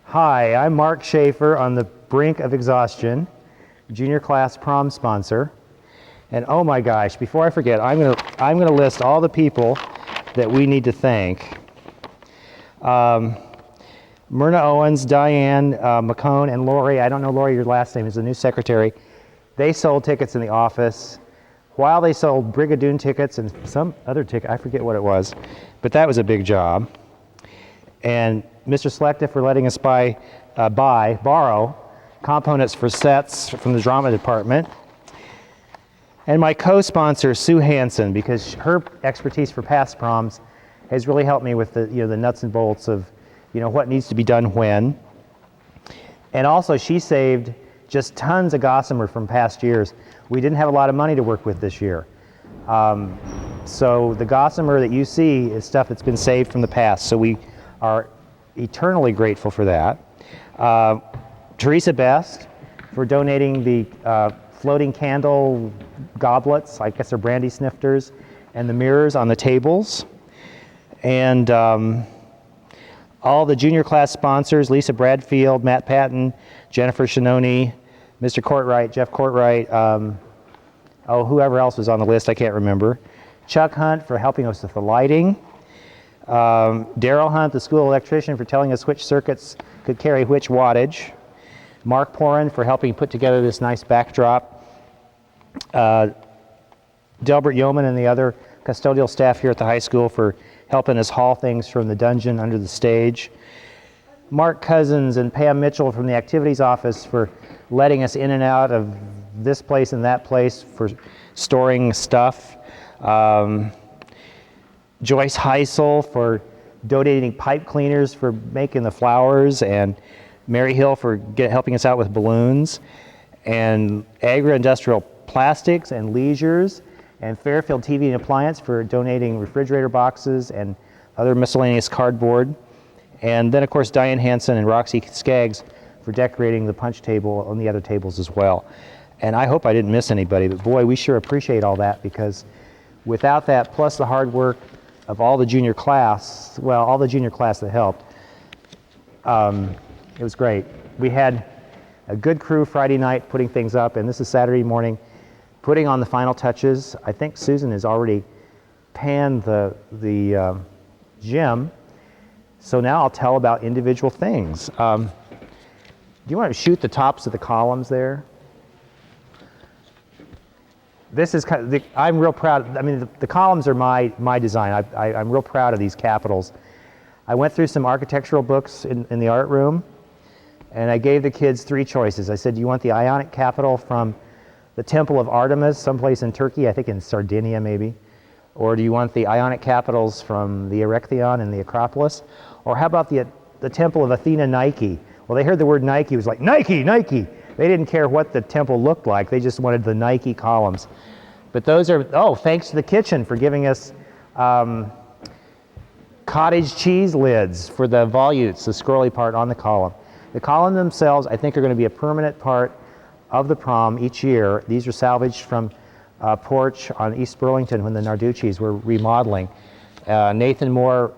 Hi, I'm Mark Shafer on the brink of exhaustion, junior class prom sponsor. And oh my gosh, before I forget, I'm gonna list all the people that we need to thank. Myrna Owens, Diane McCone, and Lori. I don't know Lori, your last name is the new secretary. They sold tickets in the office while they sold Brigadoon tickets and some other ticket, I forget what it was, but that was a big job. And Mr. Selective for letting us borrow components for sets from the drama department. And my co-sponsor, Sue Hansen, because her expertise for past proms has really helped me with the nuts and bolts of what needs to be done when. And also she saved just tons of Gossamer from past years. We didn't have a lot of money to work with this year. So the Gossamer that you see is stuff that's been saved from the past. So we are eternally grateful for that. Teresa Best for donating the floating candle goblets, I guess they're brandy snifters, and the mirrors on the tables. And all the junior class sponsors, Lisa Bradfield, Matt Patton, Jennifer Shinoni, Mr. Courtwright, Jeff Courtwright, whoever else was on the list, I can't remember. Chuck Hunt for helping us with the lighting. Daryl Hunt, the school electrician, for telling us which circuits could carry which wattage. Mark Porin for helping put together this nice backdrop. Delbert Yeoman and the other custodial staff here at the high school for helping us haul things from the dungeon under the stage. Mark Cousins and Pam Mitchell from the activities office for letting us in and out of this place and that place for storing stuff. Joyce Heisel for donating pipe cleaners for making the flowers, and Mary Hill for helping us out with balloons, and Agri-Industrial Plastics and Leisures, and Fairfield TV and Appliance for donating refrigerator boxes and other miscellaneous cardboard. And then of course Diane Hansen and Roxy Skaggs for decorating the punch table and the other tables as well. And I hope I didn't miss anybody, but boy, we sure appreciate all that, because without that, plus the hard work of all the junior class, all the junior class that helped, it was great. We had a good crew Friday night putting things up, and this is Saturday morning putting on the final touches. I think Susan has already panned the gym, so now I'll tell about individual things. Do you want to shoot the tops of the columns there? This is kind of, I'm real proud. I mean, the columns are my design. I'm real proud of these capitals. I went through some architectural books in the art room, and I gave the kids three choices. I said, do you want the Ionic capital from the Temple of Artemis, someplace in Turkey, I think in Sardinia maybe? Or do you want the Ionic capitals from the Erechtheion and the Acropolis? Or how about the Temple of Athena Nike? Well, they heard the word Nike, it was like, Nike, Nike! They didn't care what the temple looked like, they just wanted the Nike columns. But those are, thanks to the kitchen for giving us cottage cheese lids for the volutes, the scrolly part on the column. The column themselves, I think, are going to be a permanent part of the prom each year. These are salvaged from Porch on East Burlington when the Narducci's were remodeling. Nathan Moore.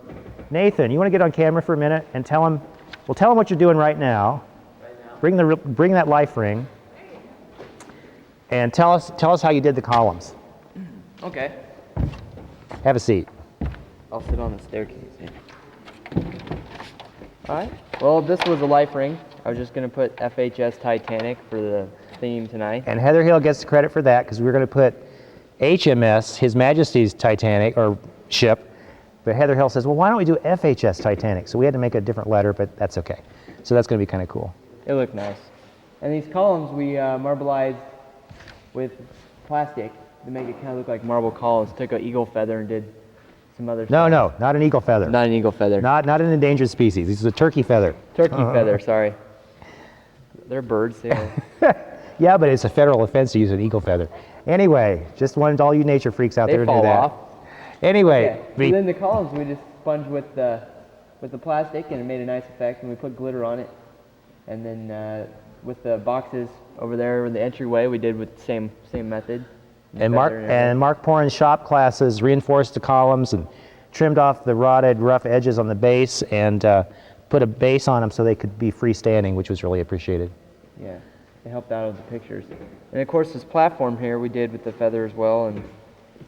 Nathan, you want to get on camera for a minute and tell him what you're doing right now. Bring that life ring, and tell us how you did the columns. Okay. Have a seat. I'll sit on the staircase here. All right. Well, this was a life ring. I was just going to put FHS Titanic for the theme tonight. And Heather Hill gets the credit for that, because we were going to put HMS, His Majesty's Titanic, or ship. But Heather Hill says, well, why don't we do FHS Titanic? So we had to make a different letter, but that's okay. So that's going to be kind of cool. It looked nice. And these columns we marbleized with plastic to make it kind of look like marble columns. Took an eagle feather and did some other stuff. No, not an eagle feather. Not an eagle feather. Not an endangered species. This is a turkey feather. Turkey feather, sorry. They're birds. Yeah, but it's a federal offense to use an eagle feather. Anyway, just wanted all you nature freaks out there to do that. They fall off. Anyway. So then the columns we just sponged with the plastic, and it made a nice effect, and we put glitter on it. And then with the boxes over there in the entryway, we did with the same method. And Mark Porin's shop classes reinforced the columns and trimmed off the rotted rough edges on the base, and put a base on them so they could be freestanding, which was really appreciated. Yeah, it helped out with the pictures. And of course this platform here we did with the feather as well, and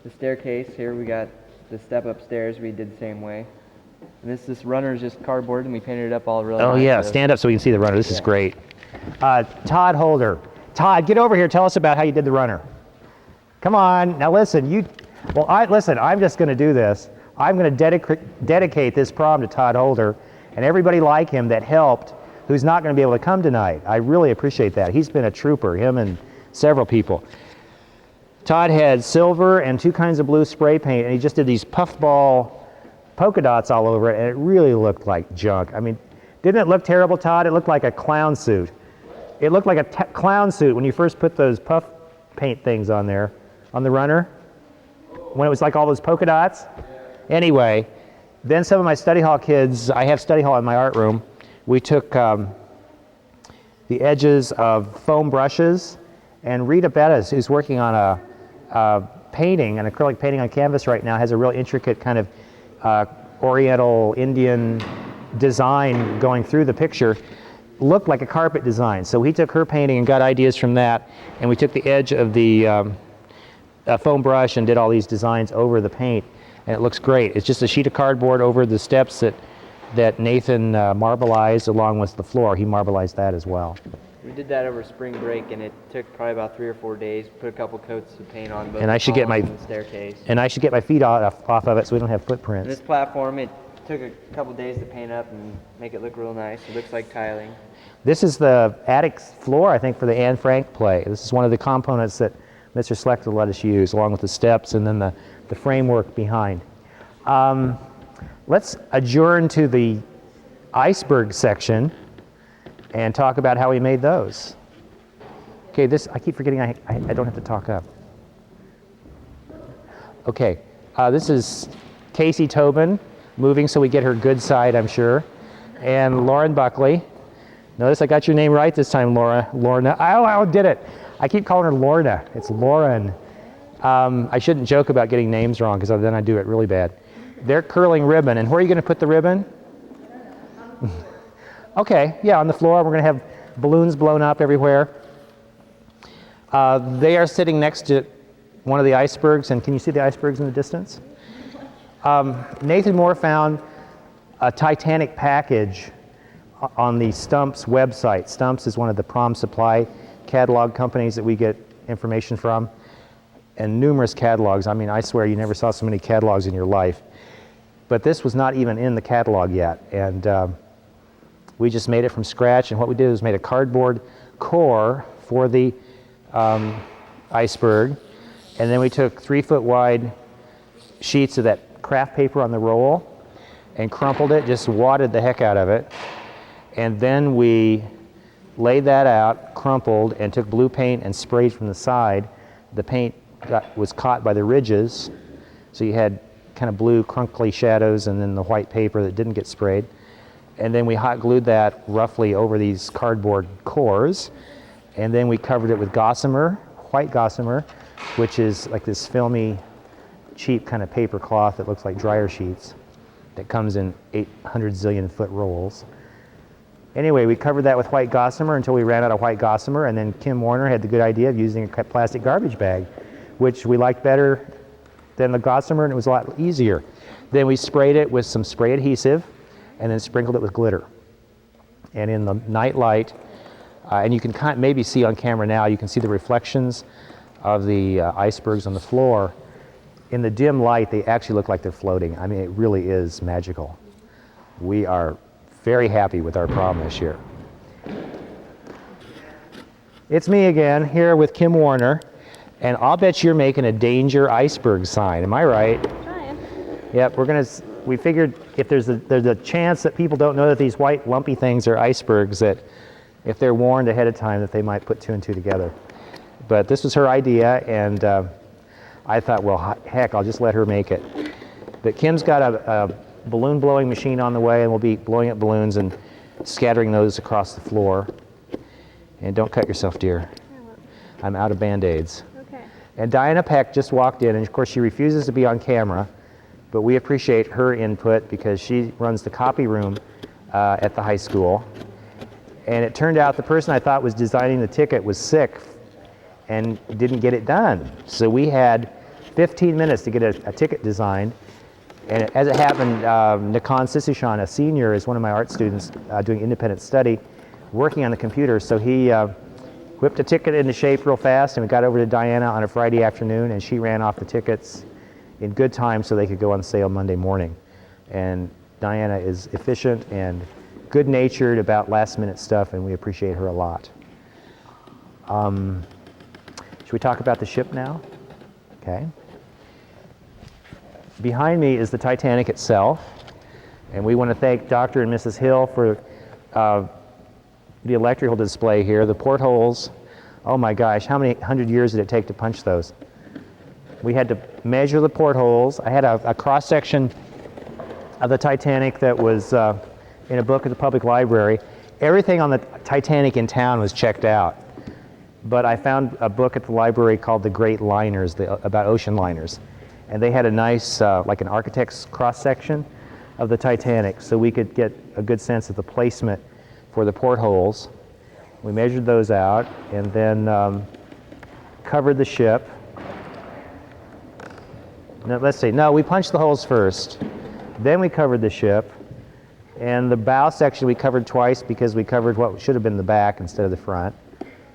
the staircase here we got the step upstairs we did the same way. And this runner is just cardboard and we painted it up all really Oh nice. yeah, stand up so we can see the runner. This is Yeah. great. Todd Holder. Todd, get over here. Tell us about how you did the runner. Come on. Now listen, I'm just going to do this. I'm going to dedicate this prom to Todd Holder and everybody like him that helped who's not going to be able to come tonight. I really appreciate that. He's been a trooper, him and several people. Todd had silver and 2 kinds of blue spray paint, and he just did these puffball polka dots all over it, and it really looked like junk. I mean, didn't it look terrible, Todd? It looked like a clown suit. It looked like a clown suit when you first put those puff paint things on there, on the runner, when it was like all those polka dots. Anyway, then some of my study hall kids, I have study hall in my art room, we took the edges of foam brushes, and Rita Bettis, who's working on a painting, an acrylic painting on canvas right now, has a real intricate kind of Oriental Indian design going through the picture. Looked like a carpet design. So he took her painting and got ideas from that, and we took the edge of the foam brush and did all these designs over the paint, and it looks great. It's just a sheet of cardboard over the steps that Nathan marbleized along with the floor. He marbleized that as well. We did that over spring break, and it took probably about 3 or 4 days. Put a couple coats of paint on both And I should get my the staircase. And I should get my feet off of it so we don't have And footprints. this platform, it took a couple days to paint up and make it look real nice. It looks like tiling. This is the attic floor, I think, for the Anne Frank play. This is one of the components that Mr. Schlechter let us use, along with the steps and then the framework behind. Let's adjourn to the iceberg section and talk about how we made those. Okay, I keep forgetting I don't have to talk up. Okay, this is Casey Tobin, moving so we get her good side, I'm sure, and Lauren Buckley. Notice I got your name right this time, Lorna. I did it. I keep calling her Lorna. It's Lauren. I shouldn't joke about getting names wrong because then I do it really bad. They're curling ribbon, and where are you going to put the ribbon? Okay, yeah, on the floor. We're going to have balloons blown up everywhere. They are sitting next to one of the icebergs, and can you see the icebergs in the distance? Nathan Moore found a Titanic package on the Stumps website. Stumps is one of the Prom supply catalog companies that we get information from, and numerous catalogs. I mean, I swear you never saw so many catalogs in your life. But this was not even in the catalog yet, and we just made it from scratch, and what we did was made a cardboard core for the iceberg, and then we took 3-foot wide sheets of that craft paper on the roll and crumpled it, just wadded the heck out of it, and then we laid that out, crumpled, and took blue paint and sprayed from the side. The paint was caught by the ridges, so you had kind of blue crunkly shadows and then the white paper that didn't get sprayed. And then we hot glued that roughly over these cardboard cores, and then we covered it with Gossamer, white Gossamer, which is like this filmy, cheap kind of paper cloth that looks like dryer sheets that comes in 800 zillion foot rolls. Anyway, we covered that with white Gossamer until we ran out of white Gossamer, and then Kim Warner had the good idea of using a plastic garbage bag, which we liked better than the Gossamer, and it was a lot easier. Then we sprayed it with some spray adhesive and then sprinkled it with glitter. And in the night light, and you can maybe see on camera now, you can see the reflections of the icebergs on the floor. In the dim light, they actually look like they're floating. I mean, it really is magical. We are very happy with our prom this year. It's me again, here with Kim Warner, and I'll bet you're making a danger iceberg sign. Am I right? Trying. Yep, we figured if there's a chance that people don't know that these white lumpy things are icebergs, that if they're warned ahead of time that they might put 2 and 2 together. But this was her idea, and I thought, well, heck, I'll just let her make it. But Kim's got a balloon blowing machine on the way, and we'll be blowing up balloons and scattering those across the floor. And don't cut yourself, dear. I'm out of Band-Aids. Okay. And Diana Peck just walked in, and of course she refuses to be on camera, but we appreciate her input because she runs the copy room at the high school. And it turned out the person I thought was designing the ticket was sick and didn't get it done. So we had 15 minutes to get a ticket designed. And as it happened, Nakan Sisishan, a senior, is one of my art students doing independent study, working on the computer. So he whipped a ticket into shape real fast, and we got over to Diana on a Friday afternoon, and she ran off the tickets in good time so they could go on sale Monday morning. And Diana is efficient and good-natured about last-minute stuff, and we appreciate her a lot. Should we talk about the ship now? Okay. Behind me is the Titanic itself, and we want to thank Dr. and Mrs. Hill for the electrical display here. The portholes, oh my gosh, how many 100 years did it take to punch those? We had to measure the portholes. I had a cross-section of the Titanic that was in a book at the public library. Everything on the Titanic in town was checked out, but I found a book at the library called The Great Liners, about ocean liners. And they had a nice, like an architect's cross-section of the Titanic, so we could get a good sense of the placement for the portholes. We measured those out and then covered the ship. Now, let's see, no, we punched the holes first. Then we covered the ship. And the bow section we covered twice because we covered what should have been the back instead of the front.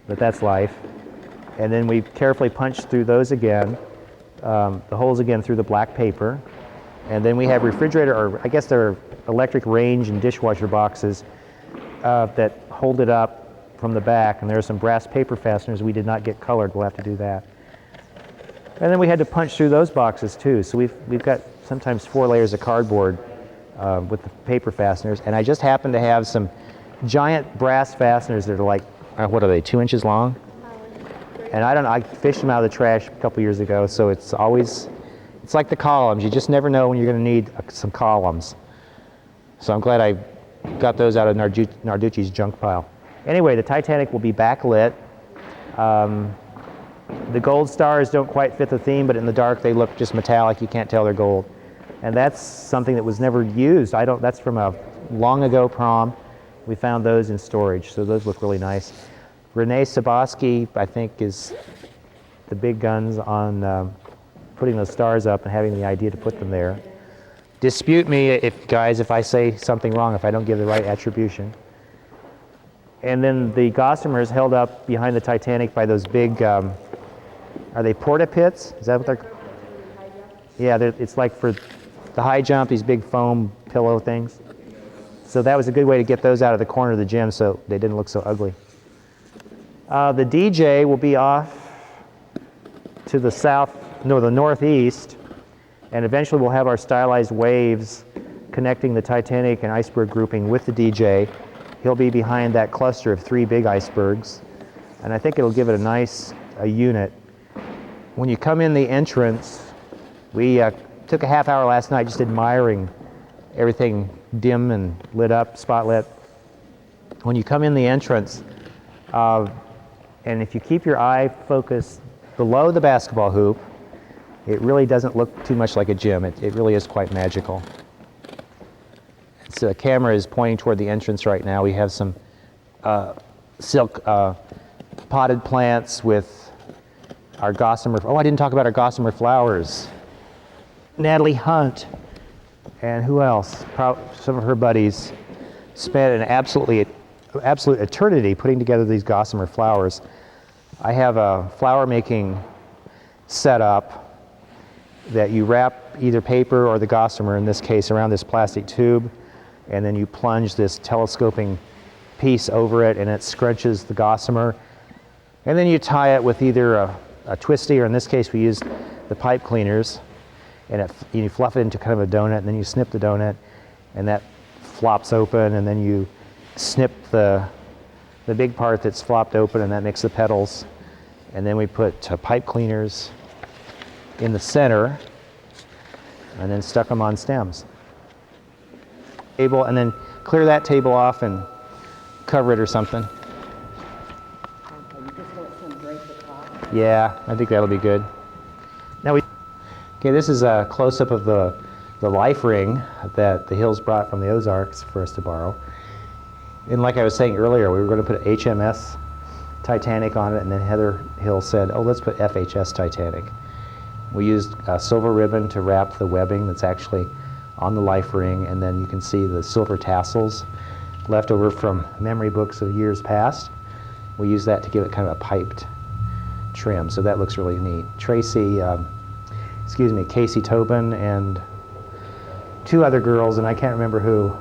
But that's life. And then we carefully punched through those again. The holes again through the black paper. And then we have refrigerator, or I guess they're electric range and dishwasher boxes that hold it up from the back. And there are some brass paper fasteners we did not get colored. We'll have to do that. And then we had to punch through those boxes too. So we've got sometimes 4 layers of cardboard with the paper fasteners. And I just happen to have some giant brass fasteners that are like, what are they, 2 inches long? And I fished them out of the trash a couple years ago, so it's like the columns. You just never know when you're going to need some columns. So I'm glad I got those out of Narducci's junk pile. Anyway, the Titanic will be backlit. The gold stars don't quite fit the theme, but in the dark they look just metallic. You can't tell they're gold. And that's something that was never used. That's from a long ago prom. We found those in storage, so those look really nice. Renee Saboski, I think, is the big guns on putting those stars up and having the idea to put them there. Dispute me, guys, if I say something wrong, if I don't give the right attribution. And then the Gossamer is held up behind the Titanic by those big, are they porta pits? Is that what they're? Yeah, it's like for the high jump, these big foam pillow things. So that was a good way to get those out of the corner of the gym so they didn't look so ugly. The DJ will be off to the northeast, and eventually we'll have our stylized waves connecting the Titanic and Iceberg grouping with the DJ. He'll be behind that cluster of 3 big icebergs, and I think it'll give it a unit. When you come in the entrance, we took a half hour last night just admiring everything dim and lit up, spotlit. When you come in the entrance, and if you keep your eye focused below the basketball hoop, it really doesn't look too much like a gym. It really is quite magical. So the camera is pointing toward the entrance right now. We have some silk potted plants with our Gossamer. Oh, I didn't talk about our Gossamer flowers. Natalie Hunt and who else? Some of her buddies spent an absolute eternity putting together these Gossamer flowers. I have a flower making setup that you wrap either paper or the Gossamer, in this case, around this plastic tube, and then you plunge this telescoping piece over it and it scrunches the Gossamer. And then you tie it with either a twisty, or in this case we used the pipe cleaners, and you fluff it into kind of a donut, and then you snip the donut and that flops open, and then you snip the big part that's flopped open, and that makes the petals. And then we put pipe cleaners in the center and then stuck them on stems. And then clear that table off and cover it or something. You just want some drape at the top? Yeah, I think that'll be good. Now okay, this is a close-up of the the life ring that the Hills brought from the Ozarks for us to borrow. And like I was saying earlier, we were going to put HMS Titanic on it, and then Heather Hill said, oh, let's put FHS Titanic. We used silver ribbon to wrap the webbing that's actually on the life ring, and then you can see the silver tassels left over from memory books of years past. We use that to give it kind of a piped trim, so that looks really neat. Casey Tobin and two other girls, and I can't remember who,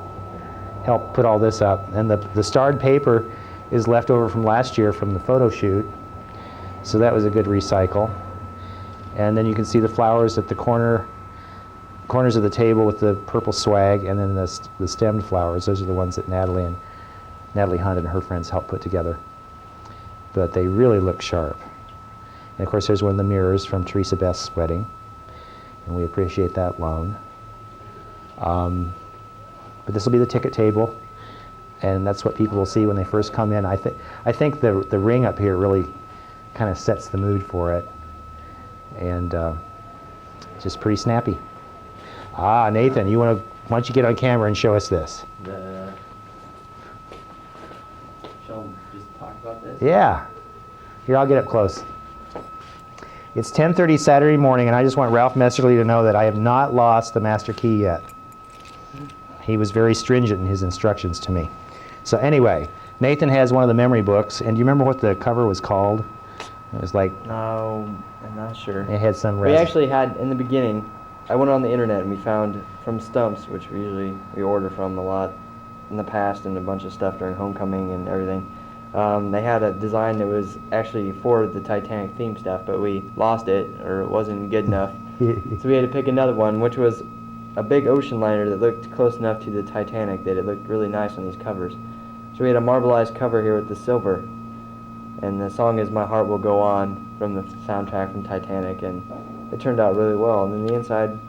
helped put all this up. And the starred paper is left over from last year from the photo shoot, so that was a good recycle. And then you can see the flowers at the corners of the table with the purple swag, and then the stemmed flowers. Those are the ones that Natalie Hunt and her friends helped put together. But they really look sharp. And of course, there's one of the mirrors from Teresa Best's wedding, and we appreciate that loan. But this will be the ticket table, and that's what people will see when they first come in. I think the ring up here really kind of sets the mood for it, and just pretty snappy. Ah, Nathan, why don't you get on camera and show us this? Shall we just talk about this? Yeah. Here, I'll get up close. It's 10:30 Saturday morning, and I just want Ralph Messerly to know that I have not lost the master key yet. He was very stringent in his instructions to me. So anyway, Nathan has one of the memory books, and do you remember what the cover was called? It was like... No, I'm not sure. It had some... We actually had, in the beginning, I went on the internet and we found from Stumps, which we order from a lot in the past, and a bunch of stuff during homecoming and everything. They had a design that was actually for the Titanic theme stuff, but we lost it, or it wasn't good enough. So we had to pick another one, which was a big ocean liner that looked close enough to the Titanic that it looked really nice on these covers. So we had a marbleized cover here with the silver, and the song is My Heart Will Go On from the soundtrack from Titanic, and it turned out really well. And then the inside,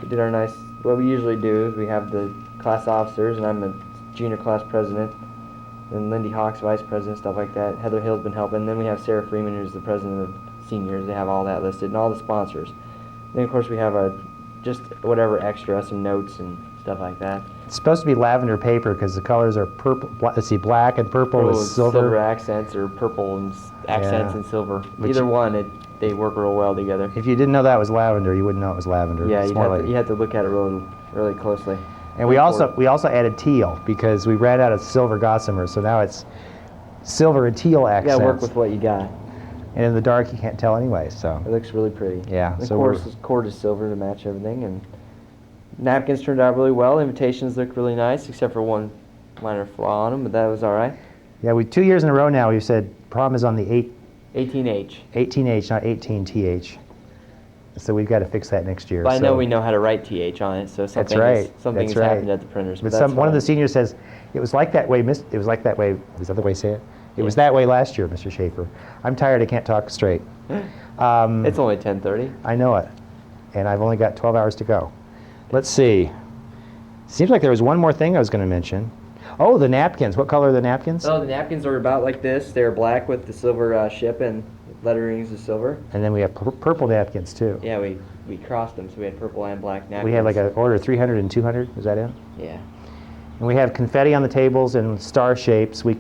we did our nice, what we usually do is we have the class officers, and I'm a junior class president, and Lindy Hawk's vice president, stuff like that. Heather Hill's been helping. Then we have Sarah Freeman, who's the president of seniors. They have all that listed, and all the sponsors. Then of course we have just whatever extra, some notes and stuff like that. It's supposed to be lavender paper because the colors are purple. Let's see, black and purple with silver Accents, or purple and accents and silver. But Either one, they work real well together. If you didn't know that was lavender, you wouldn't know it was lavender. Yeah, It's you had to look at it really closely. And we also added teal because we ran out of silver Gossamer, so now it's silver and teal You accents. gotta work with what you got. And in the dark, you can't tell anyway. So It looks really pretty. Yeah, The so cord is silver to match everything, and napkins turned out really well. Invitations look really nice, except for one minor flaw on them, but that was all right. yeah, 2 years in a row now we've said prom is on the 18H. 18H, not 18TH. So we've got to fix that next year. But I know so- we know how to write TH on it, so something That's has right. happened at the printers. But that's one of the fine. seniors says, it was like that way, is that the way to say it? It was that way last year, Mr. Shafer. I'm tired, I can't talk straight. It's only 10:30. I know it, and I've only got 12 hours to go. Let's see. Seems like there was one more thing I was going to mention. Oh, the napkins. What color are the napkins? Oh, the napkins are about like this. They're black with the silver ship and letterings of silver. And then we have purple napkins, too. Yeah, we crossed them, so we had purple and black napkins. We had like an order of 300 and 200. Is that it? Yeah. And we have confetti on the tables and star shapes. We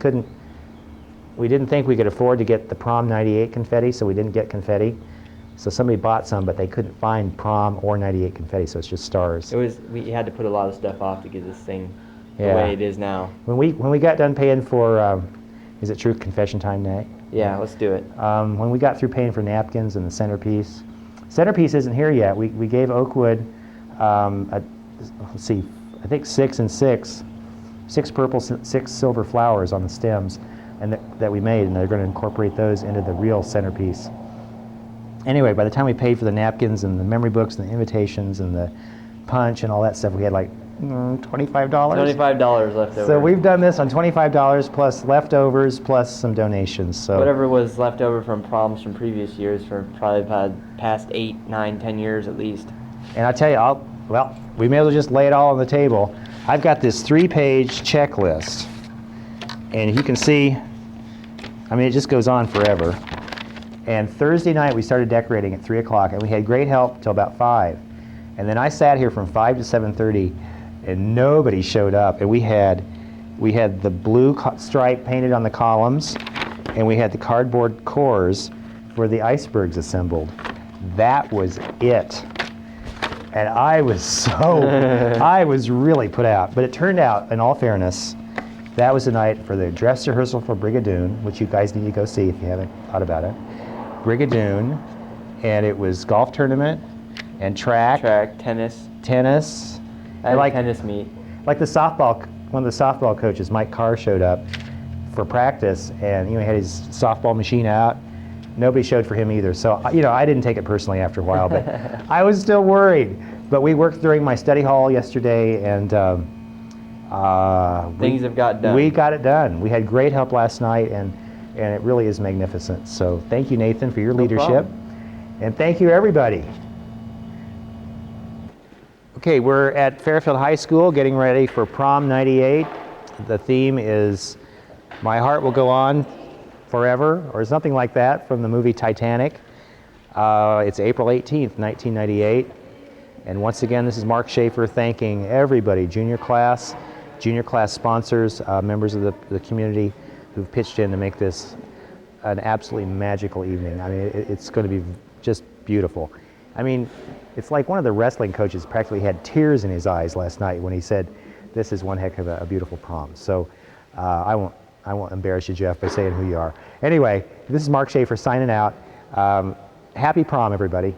didn't think we could afford to get the Prom 98 confetti, so we didn't get confetti. So somebody bought some, but they couldn't find Prom or 98 confetti, so it's just stars. We had to put a lot of stuff off to get this thing Yeah. the way it is now. When we got done paying for, is it true confession time, Nate? Yeah, let's do it. When we got through paying for napkins and the centerpiece isn't here yet. We gave Oakwood, let's see, I think 6 and 6, 6 purple, 6 silver flowers on the stems, and that we made, and they're going to incorporate those into the real centerpiece. Anyway, by the time we paid for the napkins and the memory books and the invitations and the punch and all that stuff, we had like $25. $25 left over. So we've done this on $25 plus leftovers plus some donations. So whatever was left over from proms from previous years for probably past 8, 9, 10 years at least. And I tell you, we may as well just lay it all on the table. I've got this 3-page checklist, and you can see, I mean, it just goes on forever. And Thursday night we started decorating at 3 o'clock, and we had great help till about 5. And then I sat here from 5 to 7:30, and nobody showed up. And we had the blue stripe painted on the columns, and we had the cardboard cores for the icebergs assembled. That was it. And I was I was really put out. But it turned out, in all fairness, that was the night for the dress rehearsal for Brigadoon, which you guys need to go see if you haven't thought about it. Brigadoon, and it was golf tournament and track, tennis. I like tennis meet. Like the softball, one of the softball coaches, Mike Carr, showed up for practice, and he had his softball machine out. Nobody showed for him either. So I didn't take it personally after a while, but I was still worried. But we worked during my study hall yesterday, and things have got done. We got it done. We had great help last night, and it really is magnificent. So thank you, Nathan, for your leadership. And thank you, everybody. Okay, we're at Fairfield High School getting ready for Prom 98. The theme is My Heart Will Go On Forever, or something like that, from the movie Titanic. It's April 18th, 1998. And once again, this is Mark Shafer thanking everybody, junior class sponsors, members of the community who've pitched in to make this an absolutely magical evening. I mean, it's going to be just beautiful. I mean, it's like one of the wrestling coaches practically had tears in his eyes last night when he said, "This is one heck of a beautiful prom." So I won't embarrass you, Jeff, by saying who you are. Anyway, this is Mark Shafer signing out. Happy prom, everybody.